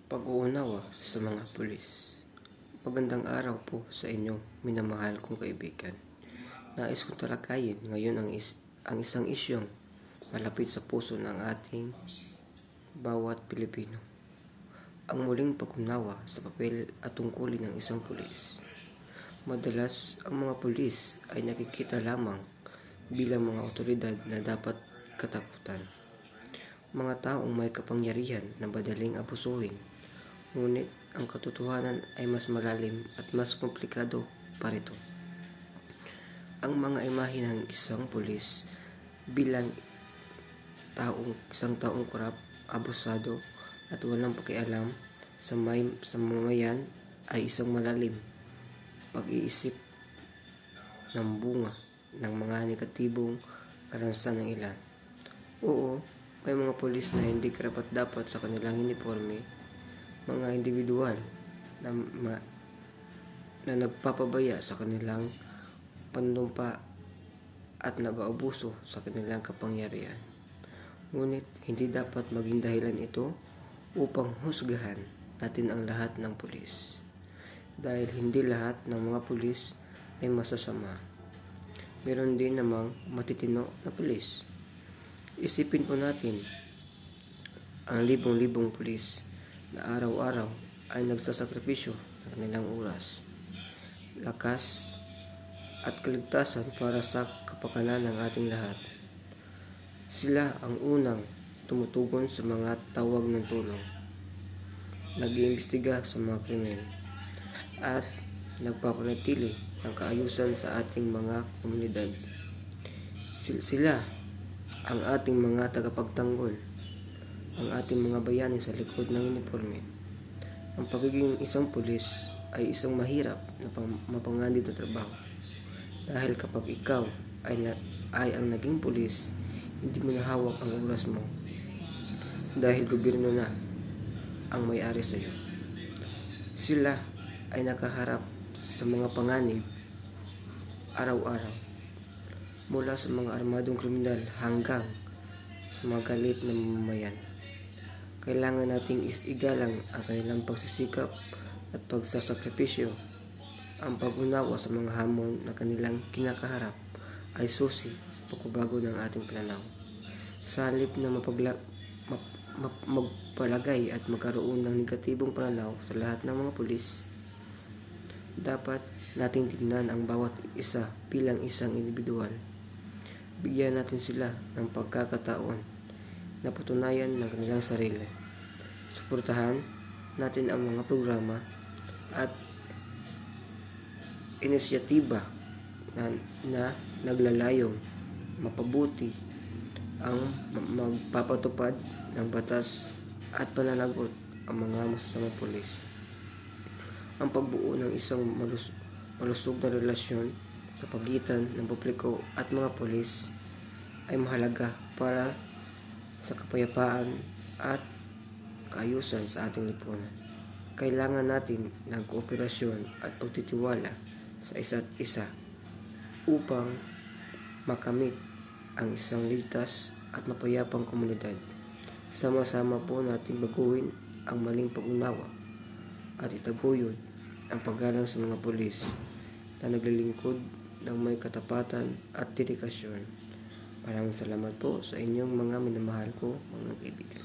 Pag-uunawa sa mga pulis. Magandang araw po sa inyo, minamahal kong kaibigan. Nais kong talakayin ngayon ang isang isyong malapit sa puso ng ating bawat Pilipino. Ang muling pag-unawa sa papel at tungkulin ng isang pulis. Madalas, ang mga pulis ay nakikita lamang bilang mga otoridad na dapat katakutan. Mga taong may kapangyarihan na madaling abusuhin. Ngunit ang katotohanan ay mas malalim at mas komplikado pa rito. Ang mga imahe ng isang pulis bilang isang taong korap, abusado at walang pakialam sa mamayan ay isang malalim pag-iisip ng bunga ng mga negatibong karanasan ng ilan. Oo, may mga pulis na hindi karapat-dapat sa kanilang uniforme, mga individual na nagpapabaya sa kanilang panunumpa at nag-aabuso sa kanilang kapangyarihan. Ngunit hindi dapat maging dahilan ito upang husgahan natin ang lahat ng pulis. Dahil hindi lahat ng mga pulis ay masasama. Meron din namang matitino na pulis. Isipin po natin ang libong-libong pulis na araw-araw ay nagsasakripisyo ng kanilang oras, lakas at kaligtasan para sa kapakanan ng ating lahat. Sila ang unang tumutugon sa mga tawag ng tulong, nag-iimbestiga sa mga krimen, at nagpapanatili ng kaayusan sa ating mga komunidad. Sila ang ating mga tagapagtanggol, ang ating mga bayani sa likod ng uniforme. Ang pagiging isang pulis ay isang mahirap na mapanganib na trabaho. Dahil kapag ikaw ay ang naging pulis, hindi mo na hawak ang oras mo. Dahil gobyerno na ang may-ari sa iyo. Sila ay nakaharap sa mga panganib araw-araw. Mula sa mga armadong kriminal hanggang sa mga galit na mamamayan. Kailangan nating igalang ang kanilang pagsisikap at pagsasakripisyo. Ang pag-unawa sa mga hamon na kanilang kinakaharap ay susi sa pagbabago ng ating pananaw. Sa halip na magpalagay at magkaroon ng negatibong pananaw sa lahat ng mga pulis, dapat nating tignan ang bawat isa bilang isang individual. Bigyan natin sila ng pagkakataon na patunayan ng kanilang sarili. Suportahan natin ang mga programa at inisyatiba na naglalayong mapabuti ang magpapatupad ng batas at pananagot ang mga masasamang pulis. Ang pagbuo ng isang malusog na relasyon sa pagitan ng publiko at mga pulis ay mahalaga para sa kapayapaan at kaayusan sa ating lipunan. Kailangan natin ng kooperasyon at pagtitiwala sa isa't isa upang makamit ang isang ligtas at mapayapang komunidad. Sama-sama po natin baguhin ang maling pag-unawa at itaguyod ang paggalang sa mga pulis na naglilingkod ng may katapatan at dedikasyon. Maraming salamat po sa inyong mga minamahal ko mga kaibigan.